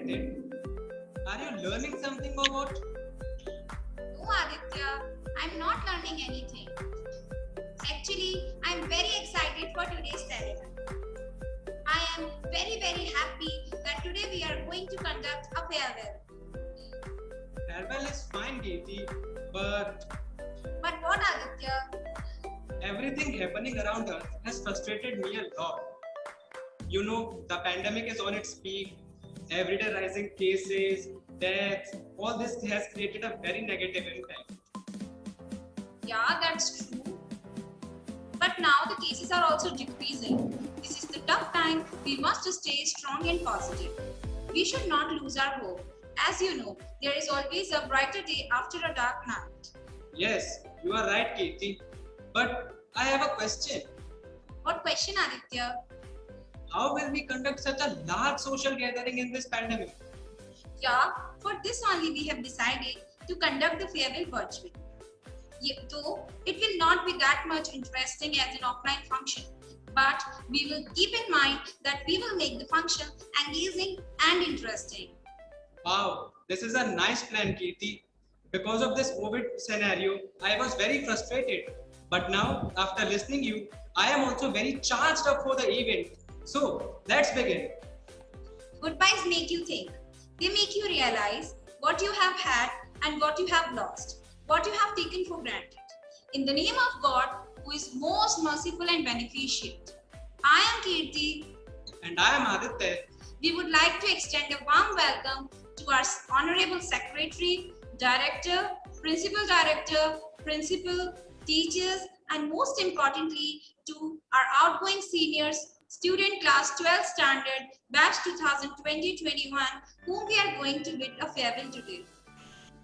attend. Are you learning something or what? No, Aditya, I'm not learning anything. Actually, I'm very excited for today's ceremony. I am very happy that today we are going to conduct a farewell. Farewell is fine, Katie, but But what, Aditya? everything happening around us has frustrated me a lot. You know, the pandemic is on its peak, everyday rising cases, deaths, all this has created a very negative impact. Yeah, that's true. But now the cases are also decreasing. This is the tough time. We must stay strong and positive. We should not lose our hope. As you know, there is always a brighter day after a dark night. Yes, you are right, Katie. But I have a question. What question, Aditya? How will we conduct such a large social gathering in this pandemic? Yeah, for this only we have decided to conduct the farewell virtually. Though it will not be that much interesting as an offline function, but we will keep in mind that we will make the function engaging and interesting. Wow, this is a nice plan, Katie. Because of this COVID scenario, I was very frustrated. But now, after listening you, I am also very charged up for the event. So, let's begin. Goodbyes make you think. They make you realize what you have had and what you have lost, what you have taken for granted. In the name of God, who is most merciful and beneficent, I am Kirti. And I am Aditya. We would like to extend a warm welcome to our Honorable Secretary, Director, Principal, teachers, and most importantly, to our outgoing seniors, student class 12 standard, batch 2020-21, whom we are going to bid a farewell today.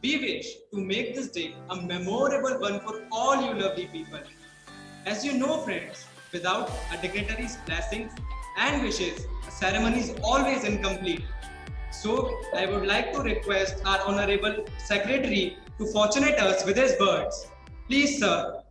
We wish to make this day a memorable one for all you lovely people. As you know, friends, without a dignitary's blessings and wishes, a ceremony is always incomplete. So, I would like to request our Honorable Secretary to fortunate us with his words. Please, sir.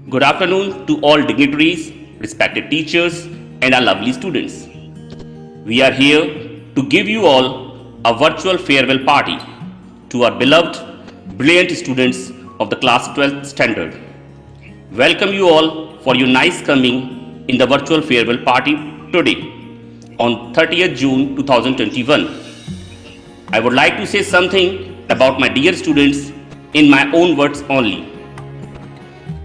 Good afternoon to all dignitaries, respected teachers, and our lovely students. We are here to give you all a virtual farewell party to our beloved, brilliant students of the class 12th standard. Welcome you all for your nice coming in the virtual farewell party today on 30th June 2021. I would like to say something about my dear students in my own words only.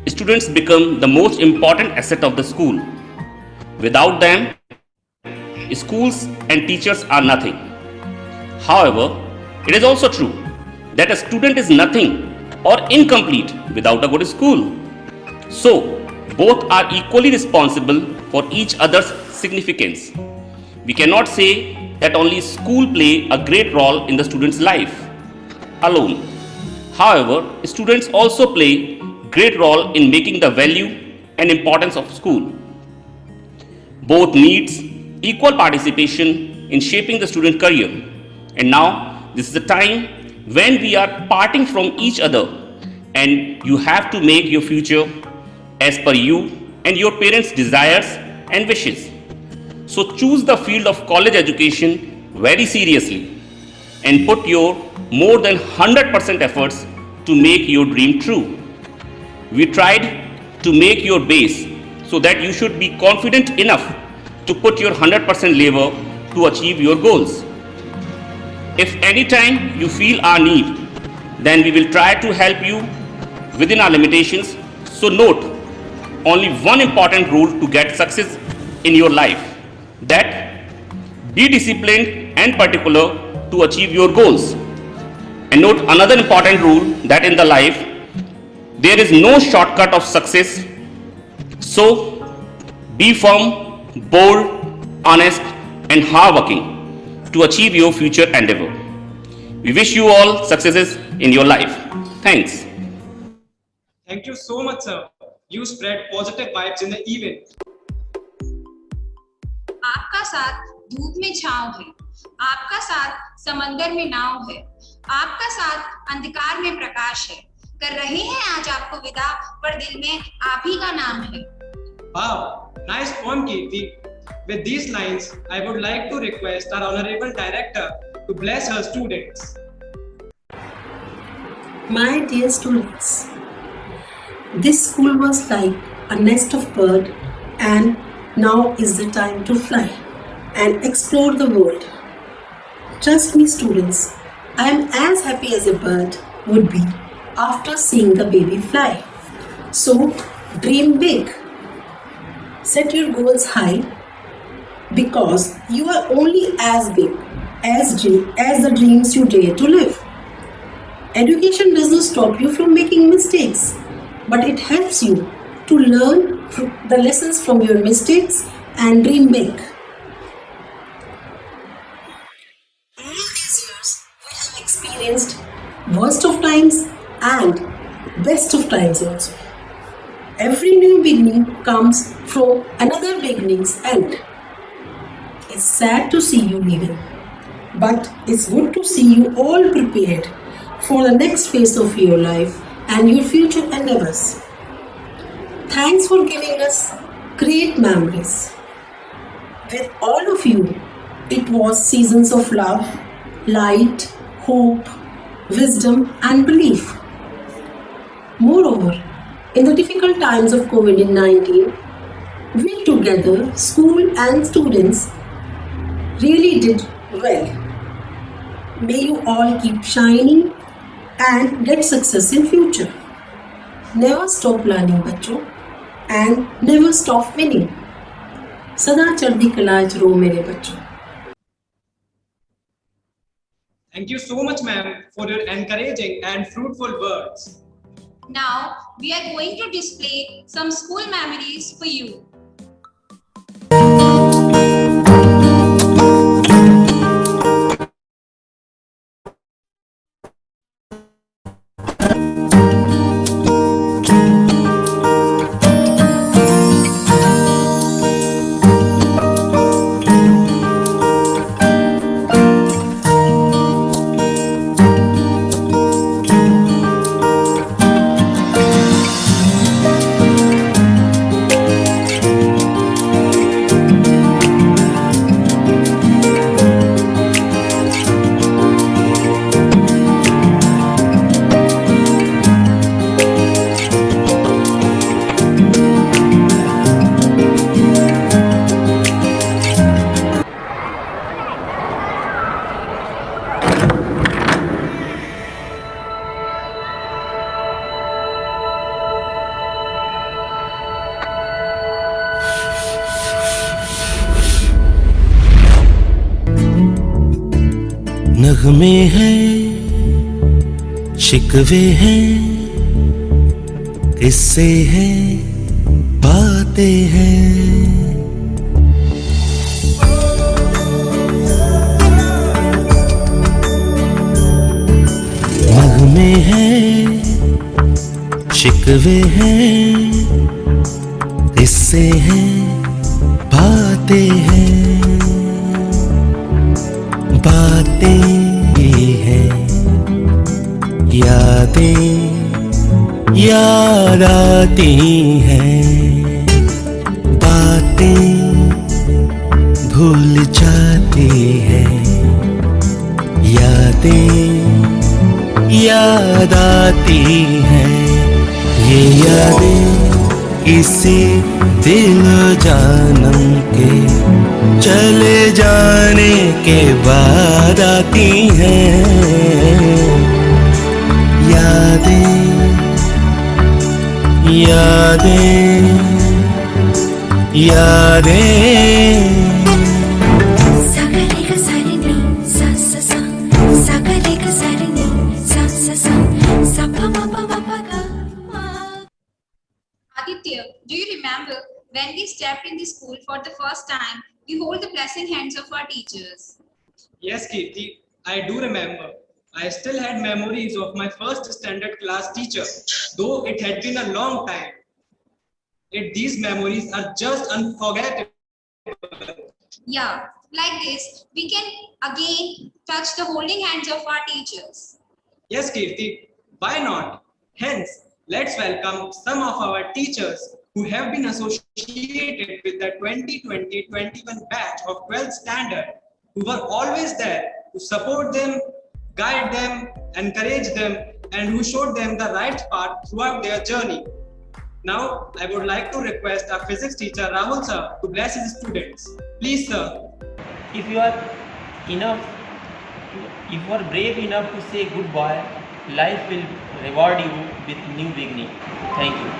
Students become the most important asset of the school. Without them, schools and teachers are nothing. However, it is also true that a student is nothing or incomplete without a good school. So, both are equally responsible for each other's significance. We cannot say that only school play a great role in the student's life alone. However, students also play great role in making the value and importance of school. Both needs equal participation in shaping the student career. And now, this is the time when we are parting from each other and you have to make your future as per you and your parents' desires and wishes. So choose the field of college education very seriously and put your more than 100% efforts to make your dream true. We tried to make your base so that you should be confident enough to put your 100% labor to achieve your goals. If any time you feel our need, then we will try to help you within our limitations. So note, only one important rule to get success in your life, that be disciplined and particular to achieve your goals. And note another important rule, that in the life, there is no shortcut of success. So be firm, bold, honest, and hardworking to achieve your future endeavor. We wish you all successes in your life. Thanks. Thank you so much, sir. You spread positive vibes in the event. आपका साथ धूप में छांव है आपका साथ समंदर में नाव है, आपका साथ अंधकार में प्रकाश है। कर रहे हैं आज आपको विदा, पर दिल में आप ही का नाम है। Wow, nice poem, Kirti. With these lines, I would like to request our Honorable Director to bless her students. My dear students, this school was like a nest of birds, and now is the time to fly and explore the world. Trust me, students, I am as happy as a bird would be after seeing the baby fly. So, dream big. Set your goals high because you are only as big as the dreams you dare to live. Education does not stop you from making mistakes, but it helps you to learn the lessons from your mistakes and dream big. All these years, we have experienced worst of times and best of times also. Every new beginning comes from another beginning's end. It's sad to see you leaving, but it's good to see you all prepared for the next phase of your life and your future endeavors. Thanks for giving us great memories. With all of you, it was seasons of love, light, hope, wisdom, and belief. Moreover, in the difficult times of COVID-19, we together, school and students, really did well. May you all keep shining and get success in future. Never stop learning, बच्चों, and never stop winning. सदा चढ़ती कलाज रो मेरे बच्चों. Thank you so much, ma'am, for your encouraging and fruitful words. Now, we are going to display some school memories for you. नगमे हैं, शिकवे हैं, किस्से हैं, बातें हैं। नगमे हैं, शिकवे हैं, किस्से हैं, बातें हैं। बातें हैं, यादें याद आती हैं। बातें भूल जाती हैं, यादें याद आती हैं। ये यादें किसी दिल जानम के चले जाने के बाद आती हैं। यादें यादें यादें। Aditya, do you remember when we stepped in the school for the first time, we hold the blessing hands of our teachers? Yes, Kirti, I do remember. I still had memories of my first standard class teacher, though it had been a long time. Yet these memories are just unforgettable. Yeah, Like this, we can again touch the holding hands of our teachers. Yes, Kirti, why not? Hence, let's welcome some of our teachers who have been associated with the 2020-21 batch of 12th standard, who were always there to support them, guide them, encourage them, and who showed them the right path throughout their journey. Now, I would like to request our physics teacher Rahul sir to bless his students. Please, sir. If you are brave enough to say goodbye, life will reward you with new beginning. Thank you.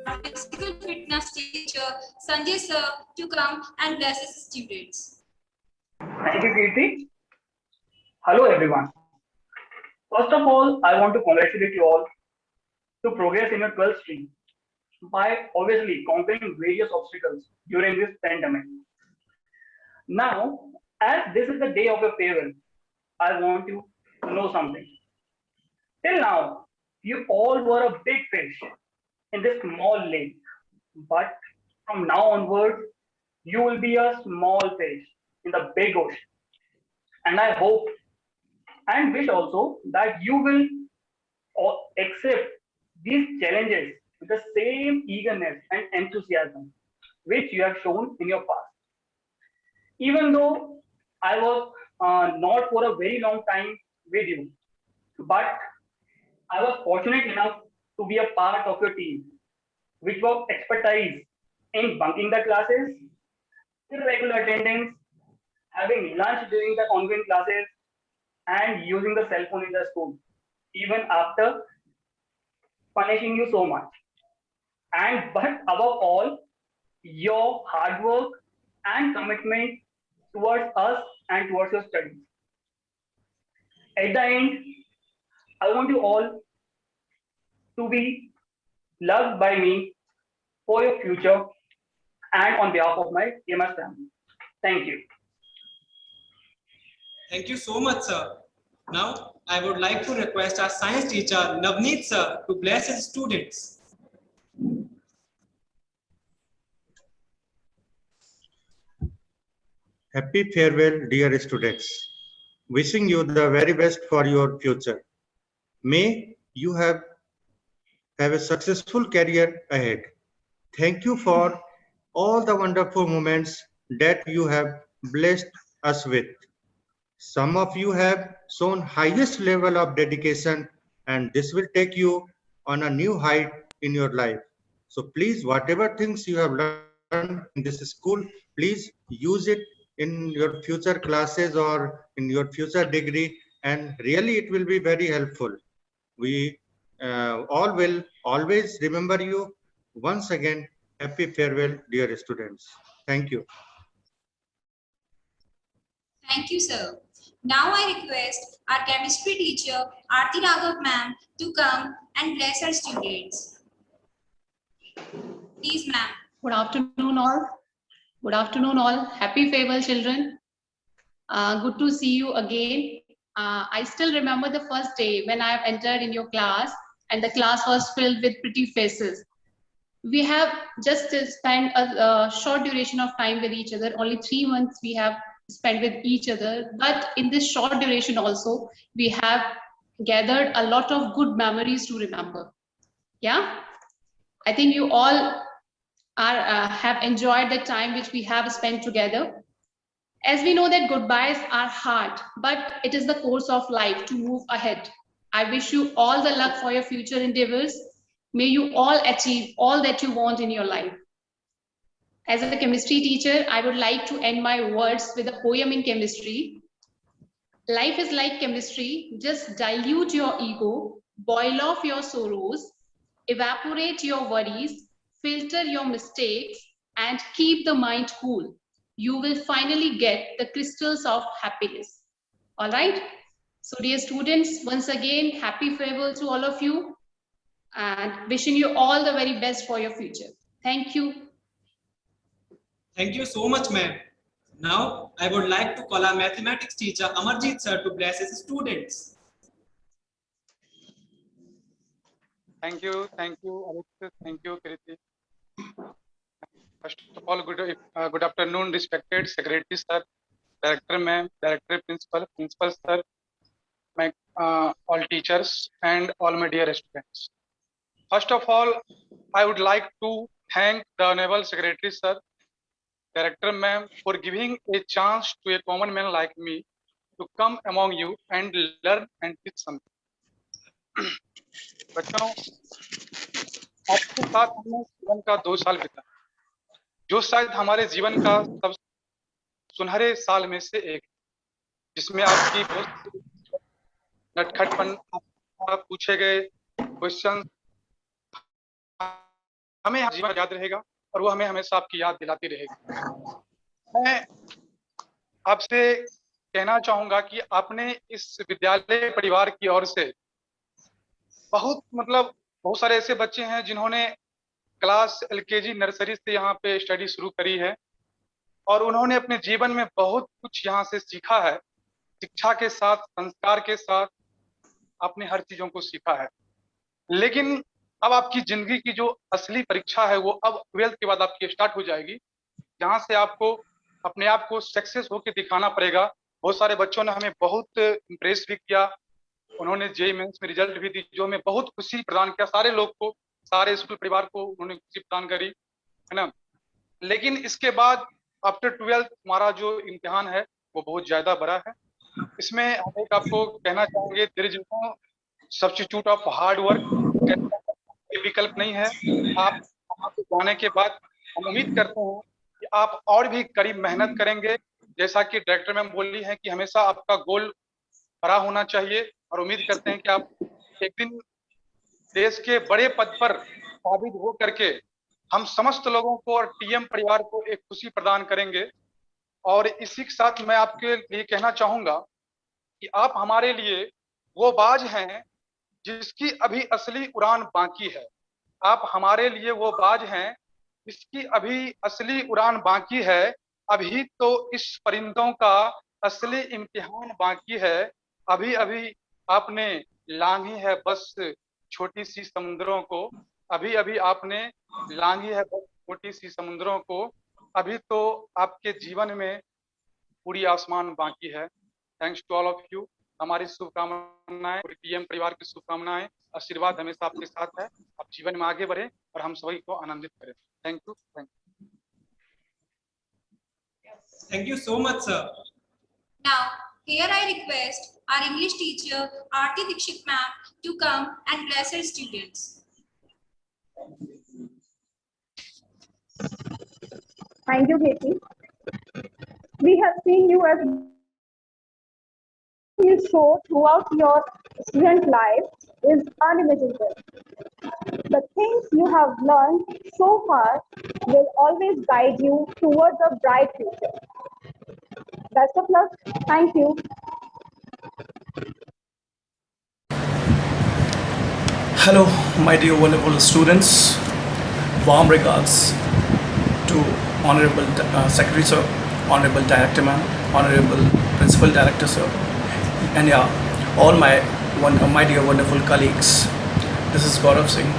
Our physical fitness teacher Sanjay sir to come and bless his students. Thank you, Kirti. Hello, everyone. First of all, I want to congratulate you all to progress in your 12th stream by obviously conquering various obstacles during this pandemic. Now, as this is the day of your farewell, I want you to know something. Till now, you all were a big fish in this small lake, but from now onwards, you will be a small fish in the big ocean. And I hope and wish also that you will accept these challenges with the same eagerness and enthusiasm which you have shown in your past. Even though I was not for a very long time with you, but I was fortunate enough to be a part of your team, which was expertise in bunking the classes, irregular attendance, having lunch during the ongoing classes, and using the cell phone in the school, even after punishing you so much. But above all, your hard work and commitment towards us and towards your studies. At the end, I want you all to be loved by me for your future and on behalf of my EMS family. Thank you. Thank you so much, sir. Now, I would like to request our science teacher, Navneet sir, to bless his students. Happy farewell, dear students. Wishing you the very best for your future. May you have a successful career ahead. Thank you for all the wonderful moments that you have blessed us with. Some of you have shown highest level of dedication, and this will take you on a new height in your life. So please, whatever things you have learned in this school, please use it in your future classes or in your future degree, and really it will be very helpful. We all will always remember you. Once again, happy farewell, dear students. Thank you. Thank you, sir. Now I request our chemistry teacher, Aarti Raghav ma'am, to come and bless our students. Please, ma'am. Good afternoon, all. Good afternoon, all. Happy farewell, children. Good to see you again. I still remember the first day when I entered in your class and the class was filled with pretty faces. We have just spent a short duration of time with each other. Only 3 months we have spent with each other, but in this short duration also we have gathered a lot of good memories to remember. Yeah, I think you all have enjoyed the time which we have spent together. As we know that goodbyes are hard, but it is the course of life to move ahead. I wish you all the luck for your future endeavors. May you all achieve all that you want in your life. As a chemistry teacher, I would like to end my words with a poem in chemistry. Life is like chemistry. Just dilute your ego, boil off your sorrows, evaporate your worries, filter your mistakes, and keep the mind cool. You will finally get the crystals of happiness. All right. So dear students, once again, happy farewell to all of you and wishing you all the very best for your future. Thank you. Thank you so much, ma'am. Now, I would like to call our mathematics teacher, Amarjeet sir, to bless his students. Thank you, Alex. Thank you, Kriti. First of all, good afternoon, respected Secretary Sir, Director Ma'am, Director Principal Sir, my all teachers, and all my dear students. First of all, I would like to thank the Honorable Secretary Sir, Director Ma'am, for giving a chance to a common man like me to come among you and learn and teach something. बच्चों, आपके साथ हमने जीवन का 2 साल बिताया, जो शायद हमारे जीवन का सबसे सुनहरे साल में से एक, जिसमें आपकी बहुत नटखटपन, आप पूछे गए क्वेश्चन हमें जीवन याद रहेगा और वो हमें हमेशा आपकी याद दिलाती रहेगी। मैं आपसे कहना चाहूंगा कि आपने इस विद्यालय परिवार की ओर से बहुत सारे ऐसे बच्चे हैं जिन्होंने क्लास LKG नर्सरी से यहाँ पे स्टडी शुरू करी है और उन्होंने अपने जीवन में बहुत कुछ यहाँ से सीखा है। शिक्षा के साथ, संस्कार के साथ आपने हर चीजों को सीखा है, लेकिन अब आपकी जिंदगी की जो असली परीक्षा है वो अब 12th के बाद आपकी स्टार्ट हो जाएगी, जहाँ से आपको अपने आप को सक्सेस होकर दिखाना पड़ेगा। बहुत सारे बच्चों ने हमें बहुत इम्प्रेस भी किया, उन्होंने JEE मेंस में रिजल्ट भी दी, जो हमें बहुत खुशी प्रदान किया। सारे लोग को, सारे स्कूल परिवार को उन्होंने खुशी प्रदान करी, है ना। लेकिन इसके बाद आफ्टर 12th हमारा जो इम्तिहान है वो बहुत ज्यादा बड़ा है। इसमें हम एक आपको कहना चाहेंगे, there is no substitute of hard work, विकल्प नहीं है। आप जाने के बाद हम उम्मीद करते हैं कि आप और भी करीब मेहनत करेंगे, जैसा कि डायरेक्टर मैम बोली है कि हमेशा आपका गोल बड़ा होना चाहिए, और उम्मीद करते हैं कि आप एक दिन देश के बड़े पद पर साबित हो करके हम समस्त लोगों को और TM परिवार को एक खुशी प्रदान करेंगे। और इसी के साथ मैं आपके लिए कहना चाहूंगा कि आप हमारे लिए वो बाज हैं जिसकी अभी असली उड़ान बाकी है। आप हमारे लिए वो बाज हैं जिसकी अभी असली उड़ान बाकी है। अभी तो इस परिंदों का असली इम्तिहान बाकी है। अभी अभी आपने लांघी है बस छोटी सी समुद्रों को, अभी अभी आपने लांघी है बस छोटी सी समुद्रों को, अभी तो आपके जीवन में पूरी आसमान बाकी है। Thanks to all of you. हमारी शुभकामनाएं, TM परिवार की शुभकामनाएं, आशीर्वाद हमेशा आपके साथ है। आप जीवन में आगे बढ़े और हम सभी को आनंदित करें। Thank you. Thank you so much, sir. Now, here I request our English teacher, Aarti Dikshit ma'am, to come and bless her students. Thank you, Katie. We have seen you as you show throughout your student life is unimaginable. The things you have learned so far will always guide you towards a bright future. Best of luck. Thank you. Hello, my dear wonderful students. Warm regards to Honorable Secretary Sir, Honorable Director Ma'am, Honorable Principal Director Sir, and yeah, all my dear wonderful colleagues. This is Gaurav Singh.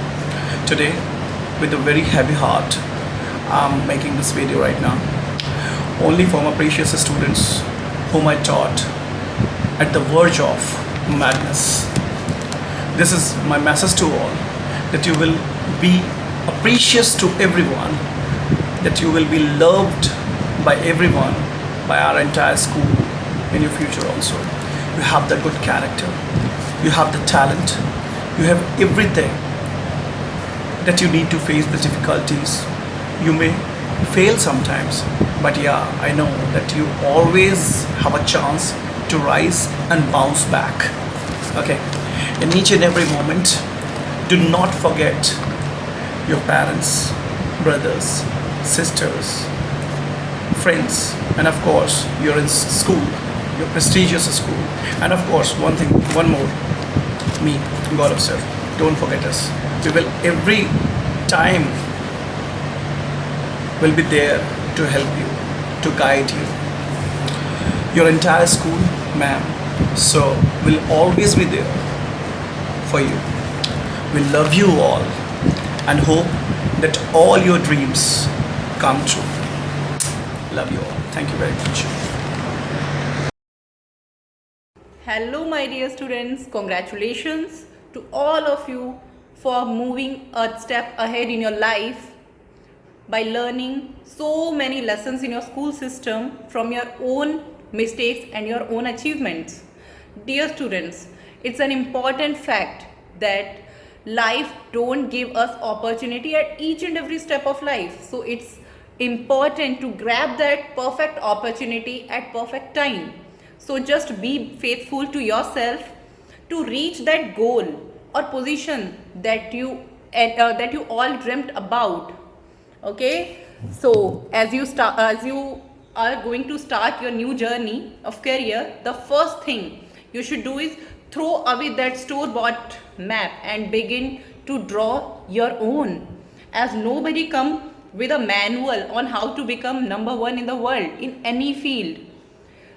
Today, with a very heavy heart, I'm making this video right now, only for my precious students whom I taught at the verge of madness. This is my message to all, that you will be precious to everyone, that you will be loved by everyone, by our entire school in your future also. You have the good character, you have the talent, you have everything that you need to face the difficulties. You may fail sometimes, but yeah, I know that you always have a chance to rise and bounce back. Okay, in each and every moment, do not forget your parents, brothers, sisters, friends, and of course you're in school, your prestigious school, and of course one more, me, Gaurav sir, don't forget us. We will every time will be there to help you, to guide you. Your entire school, ma'am, so will always be there for you. We love you all and hope that all your dreams come true. Love you all. Thank you very much. Hello my dear students, congratulations to all of you for moving a step ahead in your life by learning so many lessons in your school system from your own mistakes and your own achievements. Dear students, it's an important fact that life don't give us opportunity at each and every step of life. So it's important to grab that perfect opportunity at perfect time. So just be faithful to yourself to reach that goal or position that you all dreamt about. Okay, so as you are going to start your new journey of career, the first thing you should do is throw away that store-bought map and begin to draw your own, as nobody come with a manual on how to become number one in the world in any field.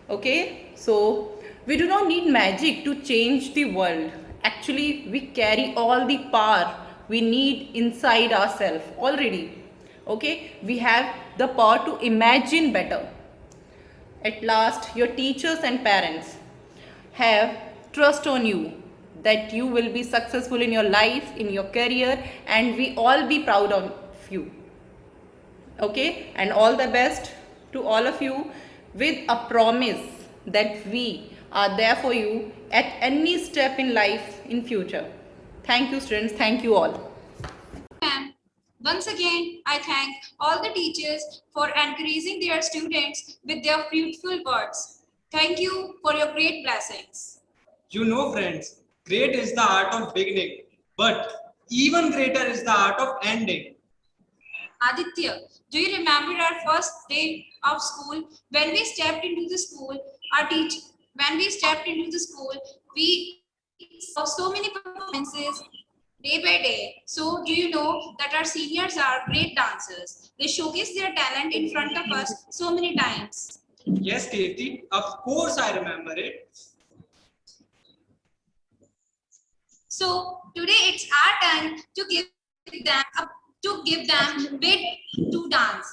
Okay, so we do not need magic to change the world. Actually, we carry all the power we need inside ourselves already. Okay, we have the power to imagine better. At last, your teachers and parents have trust on you that you will be successful in your life, in your career, and we all be proud of you. Okay, and all the best to all of you, with a promise that we are there for you at any step in life in future. Thank you students, thank you all. Once again, I thank all the teachers for encouraging their students with their fruitful words. Thank you for your great blessings. You know, friends, great is the art of beginning, but even greater is the art of ending. Aditya, do you remember our first day of school? When we stepped into the school, we saw so many performances day by day. So do you know that our seniors are great dancers? They showcase their talent in front of us so many times. Yes, Kirti, of course I remember it. So today it's our time to give them bit to dance.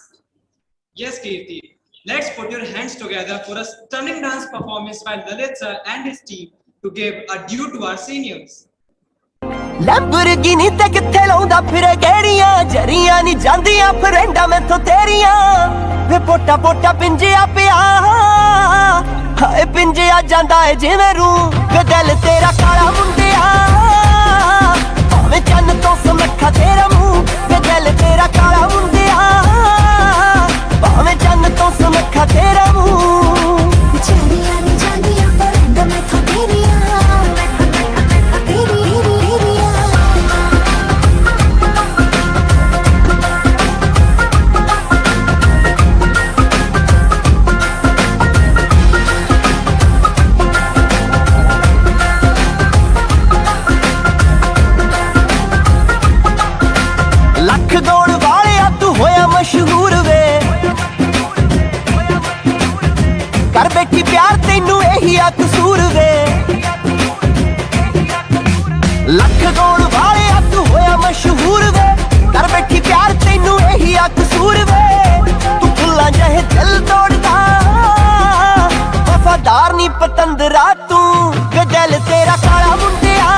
Yes, Kirti. Let's put your hands together for a stunning dance performance by Lalit sir and his team to give a due to our seniors. Lamborghini ते किथे लाउंदा फिरे गेड़ियां जरियां नी जांदियां फ्रेंडा मैथों तेरियां वे पोटा पोटा पिंजिया पिया हाय पिंजिया जांदा है जिवें रू वे दिल तेरा काला मुंडिया भावें चन्न तो सुनखा तेरा मुंह वे दिल तेरा काला मुंडिया भावें चन्न तो सुनखा तेरा मुंह जरियां नी जांदियां फ्रेंडा मैथों तेरियां मशहूर वे कर बैठी प्यार तेनू यही आ कसूर वे लख गौण वाले तू होया मशहूर वे कर बैठी प्यार तेनू यही आ कसूर वे तू फुल्लां जहे दिल तोड़दा वफादार नी पतंदरा तू दिल तेरा काला मुंडिया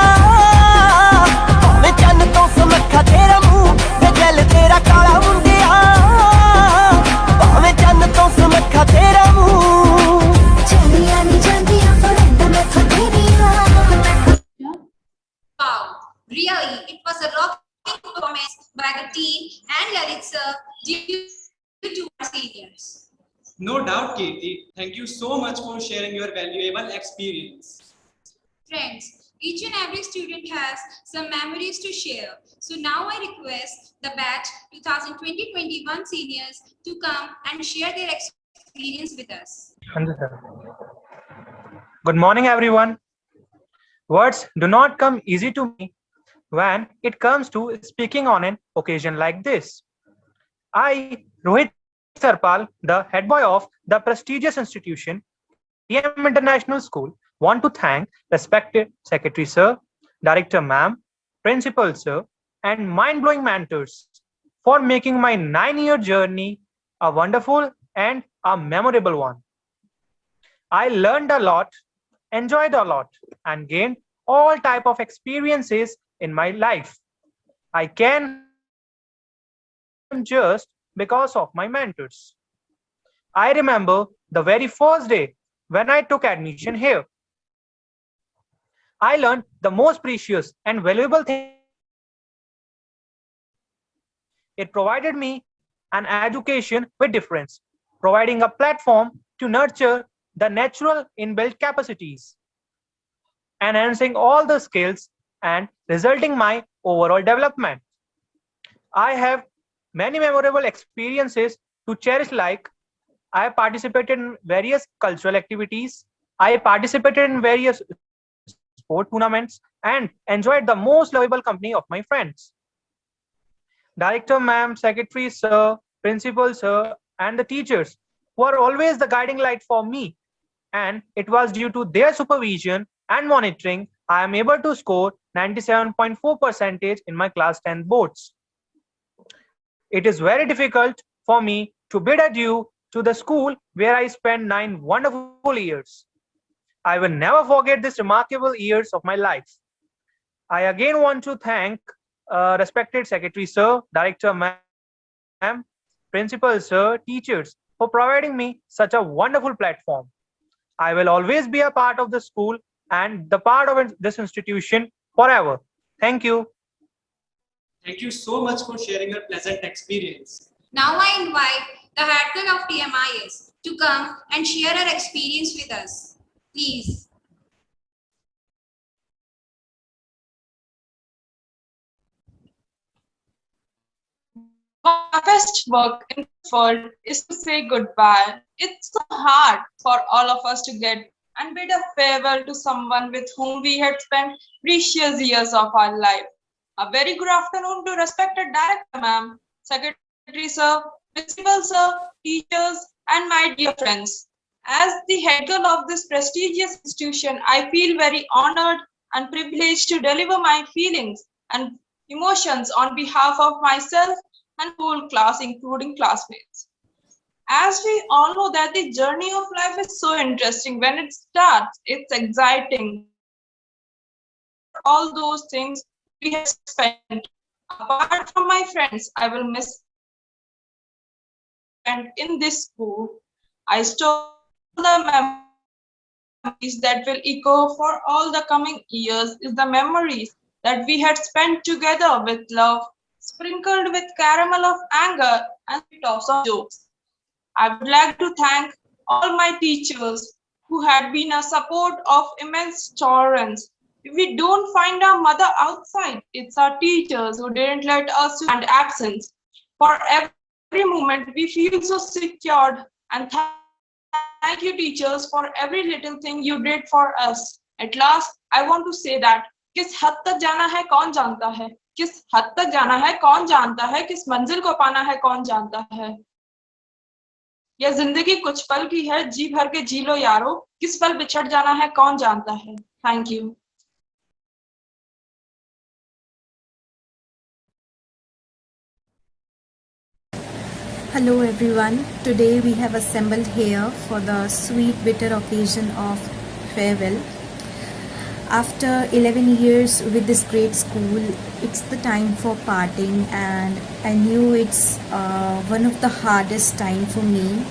भावें चन्न तो सुनखा तेरा मुंह दिल तेरा काला मुंडिया भावें चन्न तो सुनखा तेरा मुंह चलियां नी जांदियां friend मैथों तेरियां. Wow, really, it was a rocking performance by the team and Lalit sir due to our seniors. No doubt, Kirti. Thank you so much for sharing your valuable experience. Friends, each and every student has some memories to share. So now I request the batch 2020-21 seniors to come and share their experience with us. Good morning, everyone. Words do not come easy to me when it comes to speaking on an occasion like this. I, Rohit Sarpal, the head boy of the prestigious institution, TM International School, want to thank respected Secretary Sir, Director Ma'am, principal sir, and mind-blowing mentors for making my 9-year journey a wonderful and a memorable one. I learned a lot, enjoyed a lot, and gained all type of experiences in my life. I can just because of my mentors. I remember the very first day when I took admission here. I learned the most precious and valuable thing. It provided me an education with difference, providing a platform to nurture the natural inbuilt capacities, enhancing all the skills and resulting my overall development. I have many memorable experiences to cherish, like I participated in various cultural activities, I participated in various sport tournaments, and enjoyed the most lovable company of my friends. Director ma'am, secretary sir, principal sir, and the teachers were always the guiding light for me. And it was due to their supervision and monitoring I am able to score 97.4% in my class 10 boards. It is very difficult for me to bid adieu to the school where I spent 9 wonderful years. I will never forget these remarkable years of my life. I again want to thank respected Secretary Sir, Director Ma'am, Principal Sir, teachers for providing me such a wonderful platform. I will always be a part of the school and the part of this institution forever. Thank you. Thank you so much for sharing your pleasant experience. Now I invite the head girl of TMIS to come and share her experience with us. Please. My best work in the world is to say goodbye. It's so hard for all of us to get and bid a farewell to someone with whom we had spent precious years of our life. A very good afternoon to respected Director Ma'am, Secretary Sir, Principal Sir, teachers, and my dear friends. As the head girl of this prestigious institution, I feel very honored and privileged to deliver my feelings and emotions on behalf of myself and whole class, including classmates. As we all know that the journey of life is so interesting. When it starts, it's exciting. All those things we have spent. Apart from my friends, I will miss. And in this school, I store the memories that will echo for all the coming years is the memories that we had spent together with love, sprinkled with caramel of anger and toss of jokes. I would like to thank all my teachers who had been a support of immense tolerance. If we don't find our mother outside, it's our teachers who didn't let us stand absence. For every moment, we feel so secured, and thank you, teachers, for every little thing you did for us. At last, I want to say that किस हद तक जाना है कौन जानता है, किस हद तक जाना है कौन जानता है, किस मंजिल को पाना है कौन जानता है। यह जिंदगी कुछ पल की है, जी भर के जी लो यारो, किस पल बिछड़ जाना है कौन जानता है। Thank you. Hello everyone, today we have assembled here for the sweet bitter occasion of farewell. After 11 years with this great school, it's the time for parting, and I knew it's one of the hardest time for me.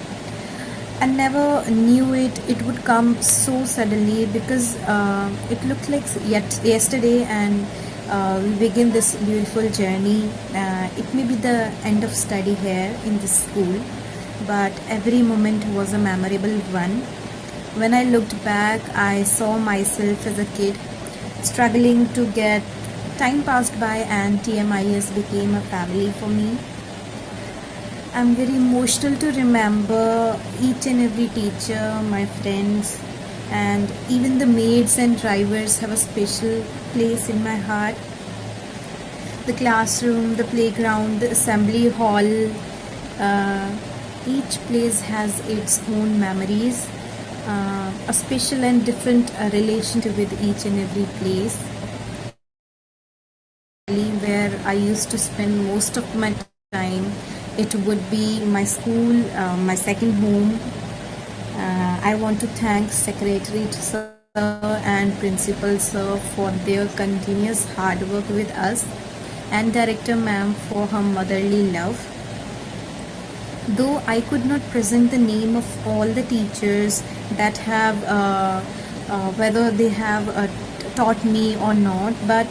I never knew it would come so suddenly, because it looked like yesterday, and we begin this beautiful journey. It may be the end of study here in this school, but every moment was a memorable one. When I looked back, I saw myself as a kid struggling to get time passed by, and TMIS became a family for me. I'm very emotional to remember each and every teacher, my friends, and even the maids and drivers have a special place in my heart. The classroom, the playground, the assembly hall, each place has its own memories, a special and different relationship with each and every place. where I used to spend most of my time, it would be my school, my second home. I want to thank Secretary Sir and Principal Sir for their continuous hard work with us, and Director Ma'am for her motherly love. Though I could not present the name of all the teachers that have, whether they have taught me or not, but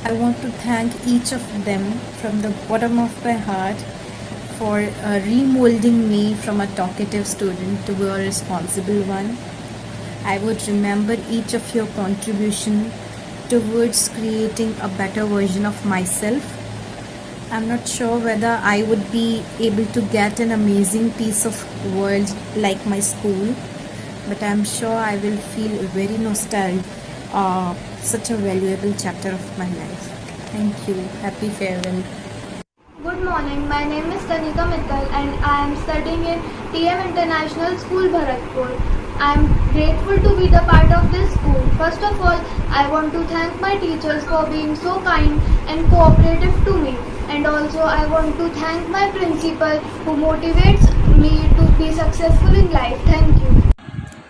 I want to thank each of them from the bottom of my heart for remolding me from a talkative student to a responsible one. I would remember each of your contribution towards creating a better version of myself. I'm not sure whether I would be able to get an amazing piece of world like my school, but I'm sure I will feel very nostalgic of such a valuable chapter of my life. Thank you. Happy farewell. Good morning, my name is Tanika Mittal and I am studying in TM International School, Bharatpur. I am grateful to be the part of this school. First of all, I want to thank my teachers for being so kind and cooperative to me. And also I want to thank my principal who motivates me to be successful in life. Thank you.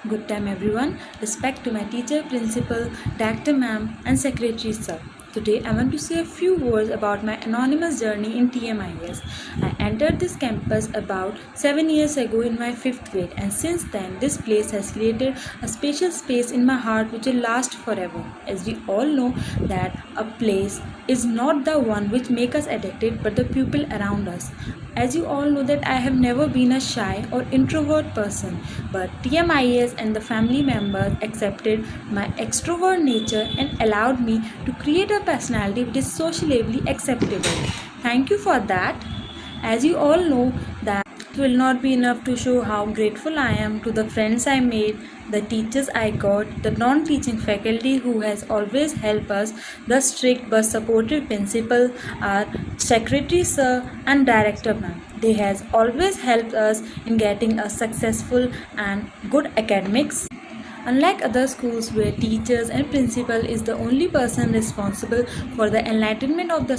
Good time everyone. Respect to my teacher, principal, director ma'am and secretary sir. Today I want to say a few words about my anonymous journey in TMIS. I entered this campus about 7 years ago in my 5th grade, and since then this place has created a special space in my heart which will last forever. As we all know that a place is not the one which makes us addicted but the people around us. As you all know that I have never been a shy or introvert person, but TMIS and the family members accepted my extrovert nature and allowed me to create a personality which is socially acceptable. Thank you for that. As you all know that it will not be enough to show how grateful I am to the friends I made, the teachers I got, the non-teaching faculty who has always helped us, the strict but supportive principal, our secretary sir and director ma'am. They has always helped us in getting a successful and good academics. Unlike other schools where teachers and principal is the only person responsible for the enlightenment of the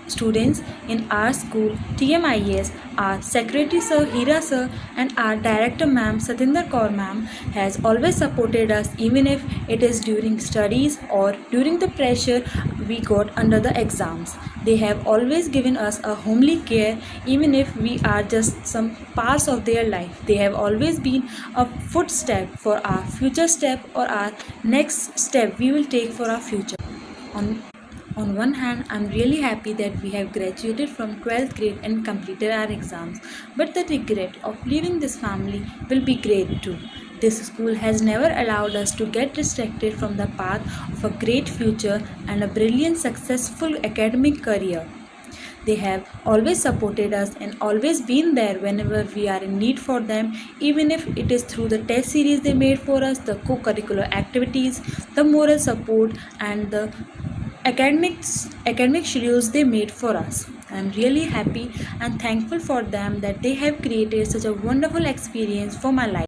students, in our school TMIS, our secretary sir Hira sir and our director ma'am Satinder Kaur ma'am has always supported us, even if it is during studies or during the pressure we got under the exams. They have always given us a homely care, even if we are just some parts of their life. They have always been a footstep for our future step or our next step we will take for our future. On one hand, I'm really happy that we have graduated from 12th grade and completed our exams, but the regret of leaving this family will be great too. This school has never allowed us to get distracted from the path of a great future and a brilliant, successful academic career. They have always supported us and always been there whenever we are in need for them, even if it is through the test series they made for us, the co-curricular activities, the moral support and the academic schedules they made for us. I am really happy and thankful for them that they have created such a wonderful experience for my life.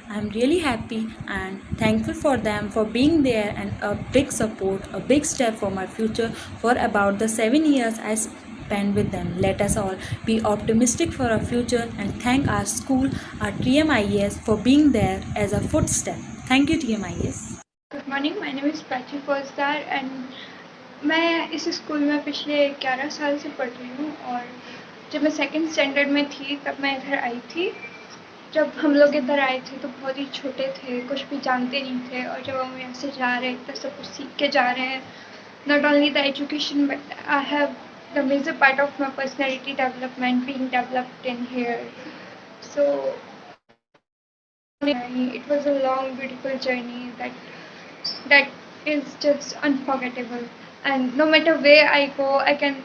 I am really happy and thankful for them for being there and a big support, a big step for my future for about the 7 years I spent with them. Let us all be optimistic for our future and thank our school, our TMIS for being there as a footstep. Thank you TMIS. Good morning, my name is Prachi Fauzdar and मैं इस school में पिछले 11 साल से पढ़ रही हूँ और जब मैं सेकंड स्टैंडर्ड में थी तब मैं इधर आई थी. जब हम लोग इधर आए थे तो बहुत ही छोटे थे, कुछ भी जानते नहीं थे और जब हम यहाँ से जा रहे हैं तो सब कुछ सीख के जा रहे हैं. Not only the education but I have the major part of my personality development being developed in here. So it was a long beautiful journey that is just unforgettable. And no matter where I go, I can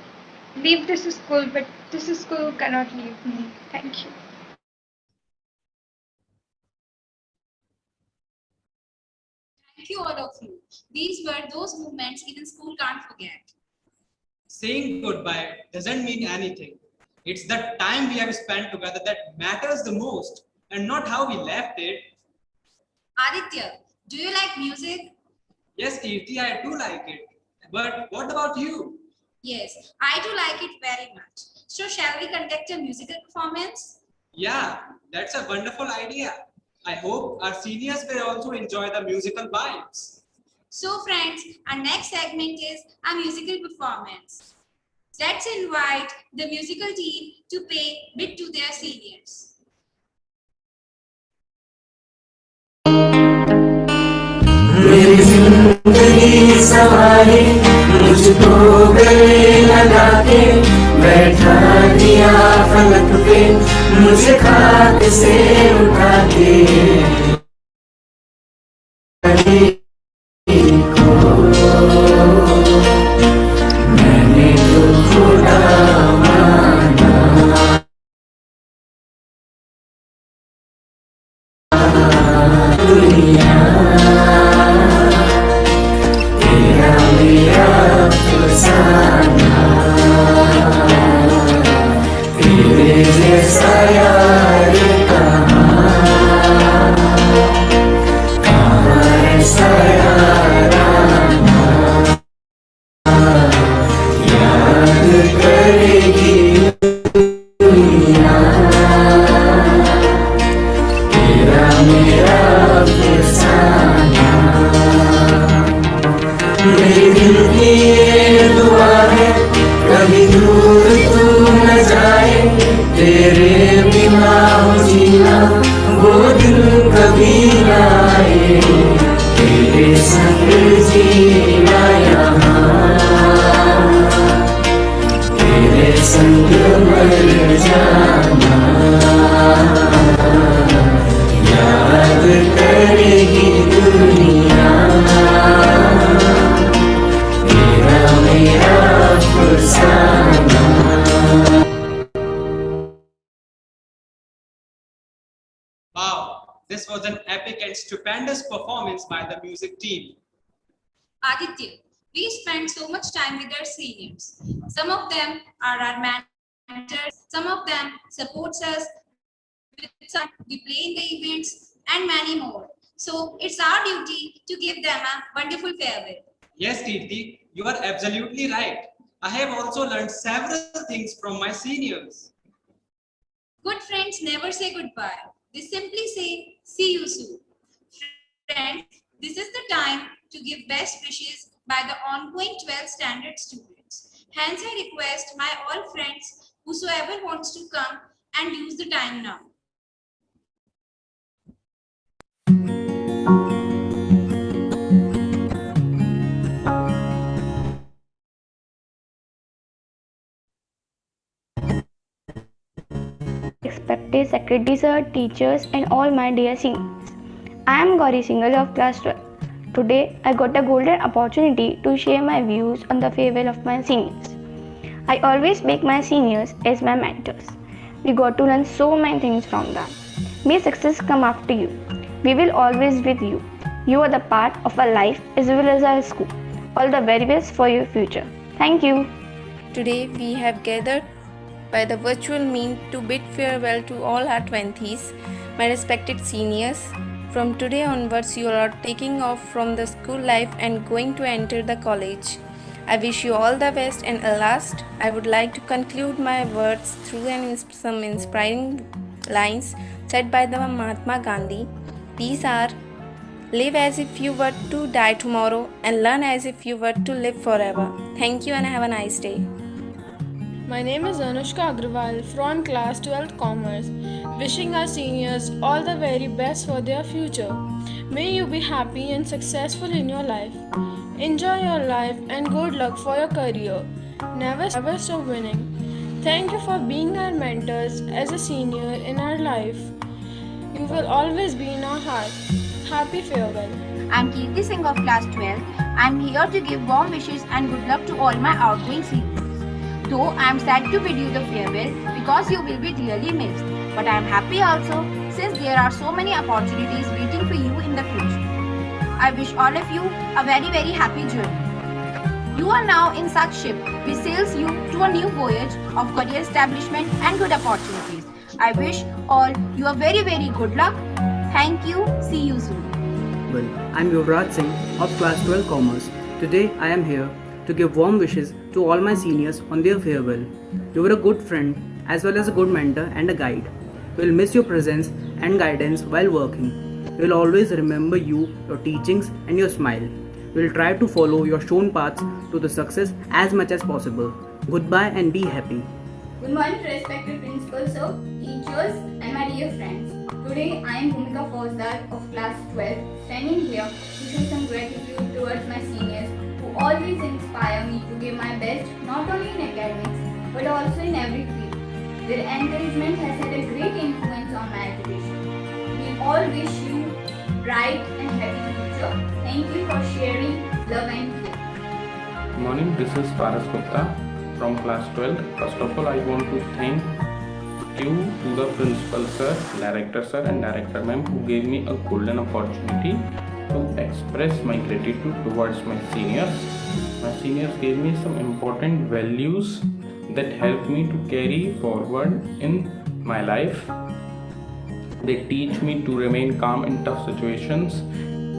leave this school, but this school cannot leave me. Thank you. Thank you, all of you. These were those moments even school can't forget. Saying goodbye doesn't mean anything. It's the time we have spent together that matters the most, and not how we left it. Aditya, do you like music? Yes, Kirti, I do like it. But what about you? Yes, I do like it very much. So shall we conduct a musical performance? Yeah, that's a wonderful idea. I hope our seniors will also enjoy the musical vibes. So friends, our next segment is a musical performance. Let's invite the musical team to pay bid to their seniors. मेरी जिंदगी सवारी मुझको गले लगा के बैठा दिया फलक पे मुझे खाक से उठा के मैंने तो खुदा माना दुनिया तेरे जैसा यार कहाँ ऐसा याराना याद करेगी दुनिया तेरा मेरा फसाना मेरे दिल की ये दुआ है कभी दूर तू न जाए तेरे बिना हो जीना वो दिन कभी न आए तेरे संग जीना यहाँ तेरे संग मर जाना याद करेगी दुनिया तेरा मेरा फसाना Wow, this was an epic and stupendous performance by the music team. Aditya, we spend so much time with our seniors. Some of them are our mentors, some of them support us, we play in the events and many more. So it's our duty to give them a wonderful farewell. Yes, Kirti, you are absolutely right. I have also learned several things from my seniors. Good friends never say goodbye. They simply say, see you soon. Friends, this is the time to give best wishes by the ongoing 12th standard students. Hence, I request my all friends, whosoever wants to come and use the time now. Respected Secretary Sir, teachers and all my dear seniors. I am Gauri Singhal of class 12. Today I got a golden opportunity to share my views on the farewell of my seniors. I always make my seniors as my mentors. We got to learn so many things from them. May success come after you. We will always be with you. You are the part of our life as well as our school. All the very best for your future. Thank you. Today we have gathered by the virtual means to bid farewell to all our 20s, my respected seniors. From today onwards, you are taking off from the school life and going to enter the college. I wish you all the best, and at last, I would like to conclude my words through some inspiring lines said by the Mahatma Gandhi. These are: live as if you were to die tomorrow and learn as if you were to live forever. Thank you and have a nice day. My name is Anushka Agrawal from class 12th Commerce, wishing our seniors all the very best for their future. May you be happy and successful in your life. Enjoy your life and good luck for your career. Never stop winning. Thank you for being our mentors as a senior in our life. You will always be in our heart. Happy farewell. I'm Kirti Singh of class 12. I'm here to give warm wishes and good luck to all my outgoing seniors. Though I am sad to bid you the farewell because you will be dearly missed, but I am happy also since there are so many opportunities waiting for you in the future. I wish all of you a very happy journey. You are now in such ship which sails you to a new voyage of career establishment and good opportunities. I wish all you a very good luck. Thank you. See you soon. Well, I'm Yuvraj Singh of class 12 Commerce. Today I am here to give warm wishes to all my seniors on their farewell. You were a good friend as well as a good mentor and a guide. We will miss your presence and guidance while working. We will always remember you, your teachings, and your smile. We will try to follow your shown paths to the success as much as possible. Goodbye and be happy. Good morning, respected principal sir, teachers, and my dear friends. Today I am Bhumika Fauzdar of class 12, standing here to show some gratitude towards my seniors who always inspire me to give my best not only in academics but also in every field. Their encouragement has had a great influence on my education. We all wish you bright and happy future. Thank you for sharing love and care. Good morning, this is Paras Gupta from class 12. First of all, I want to thank you to the principal sir, director sir and director ma'am who gave me a golden opportunity to express my gratitude towards my seniors. My seniors gave me some important values that helped me to carry forward in my life. They teach me to remain calm in tough situations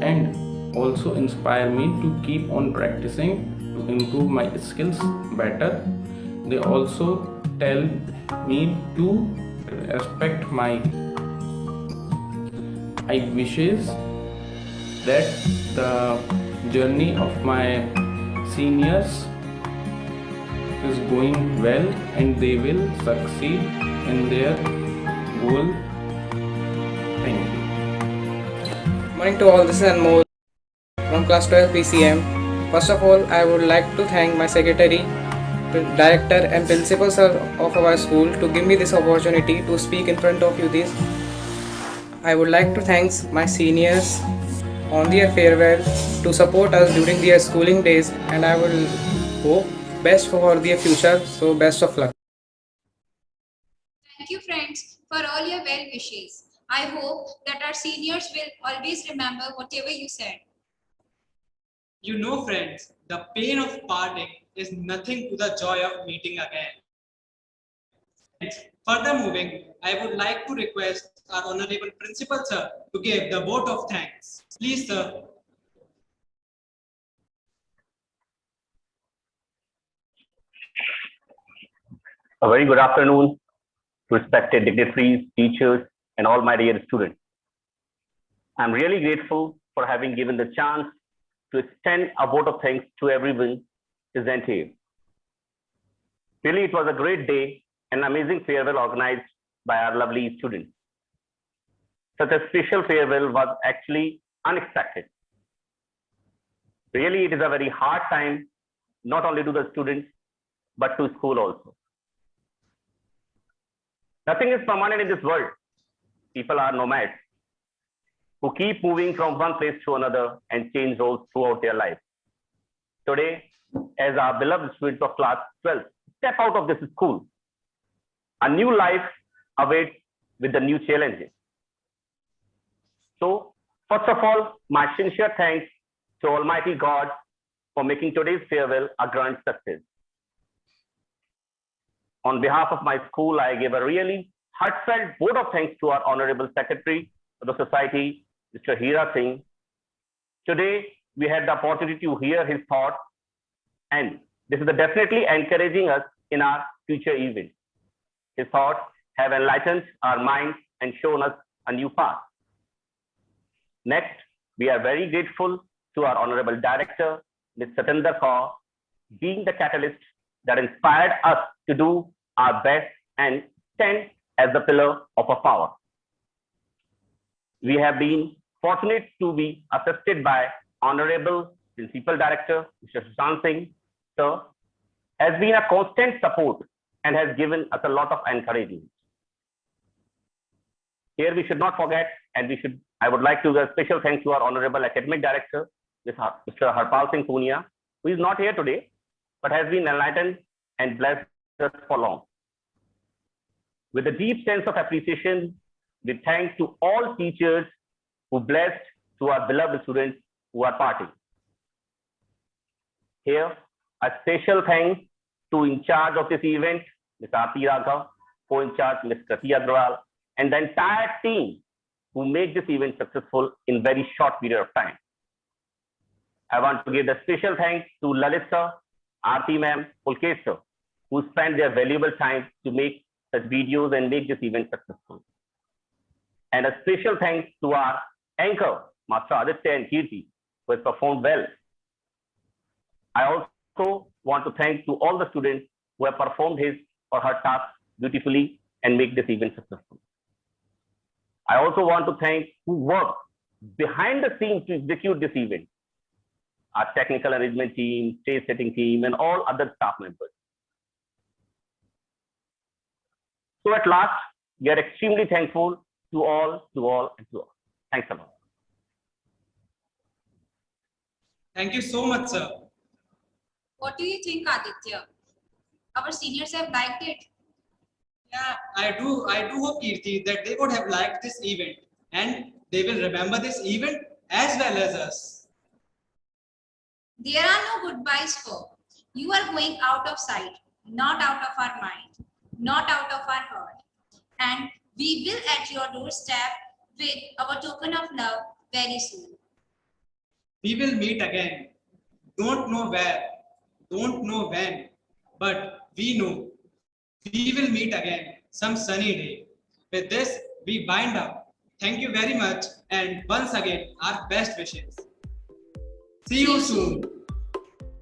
and also inspire me to keep on practicing to improve my skills better. They also tell me to respect my wishes, that the journey of my seniors is going well and they will succeed in their goal. Thank you. Morning to all, this is Anmol from class 12 PCM. First of all, I would like to thank my secretary, director and principal sir of our school to give me this opportunity to speak in front of you this. I would like to thank my seniors on their farewell to support us during their schooling days, and I will hope best for their future, so best of luck. Thank you, friends, for all your well wishes. I hope that our seniors will always remember whatever you said. You know, friends, the pain of parting is nothing to the joy of meeting again. Further moving, I would like to request our Honorable Principal Sir to give the vote of thanks. Please, sir. A very good afternoon to respected dignitaries, teachers, and all my dear students. I'm really grateful for having given the chance to extend a vote of thanks to everyone present here. Really, it was a great day and amazing farewell organized by our lovely students. Such a special farewell was actually unexpected. Really, it is a very hard time, not only to the students, but to school also. Nothing is permanent in this world. People are nomads who keep moving from one place to another and change roles throughout their life. Today, as our beloved students of class 12 step out of this school, a new life awaits with the new challenges. So, first of all, my sincere thanks to Almighty God for making today's farewell a grand success. On behalf of my school, I give a really heartfelt vote of thanks to our Honorable Secretary of the Society, Mr. Hira Singh. Today, we had the opportunity to hear his thoughts, and this is definitely encouraging us in our future events. His thoughts have enlightened our minds and shown us a new path. Next, we are very grateful to our Honorable Director, Ms. Satinder Kaur, being the catalyst that inspired us to do our best and stand as the pillar of our power. We have been fortunate to be assisted by Honorable Principal Director, Mr. Sushant Singh, sir, has been a constant support and has given us a lot of encouragement. Here we should not forget, and I would like to give a special thanks to our Honorable Academic Director, Mr. Harpal Singh Punia, who is not here today, but has been enlightened and blessed us for long. With a deep sense of appreciation, we thank to all teachers who blessed to our beloved students who are parting. Here, a special thanks to in charge of this event, Ms. Aarti Raghav, co-in charge, Ms. Krati Agrawal, and the entire team who made this event successful in very short period of time. I want to give the special thanks to Lalit sir, Aarti ma'am, Pulkesh sir, who spent their valuable time to make such videos and make this event successful. And a special thanks to our anchor, Master Aditya and Kirti, who has performed well. I also want to thank to all the students who have performed his or her task beautifully and make this event successful. I also want to thank who worked behind the scenes to execute this event. Our technical arrangement team, stage setting team, and all other staff members. So at last, we are extremely thankful to all. Thanks a lot. Thank you so much, sir. What do you think, Aditya? Our seniors have liked it. Yeah, I do hope, Kirti, that they would have liked this event and they will remember this event as well as us. There are no goodbyes for. You are going out of sight, not out of our mind, not out of our heart. And we will at your doorstep with our token of love very soon. We will meet again. Don't know where, don't know when, but we know we will meet again some sunny day. With this, we wind up. Thank you very much, and once again, our best wishes. See you soon.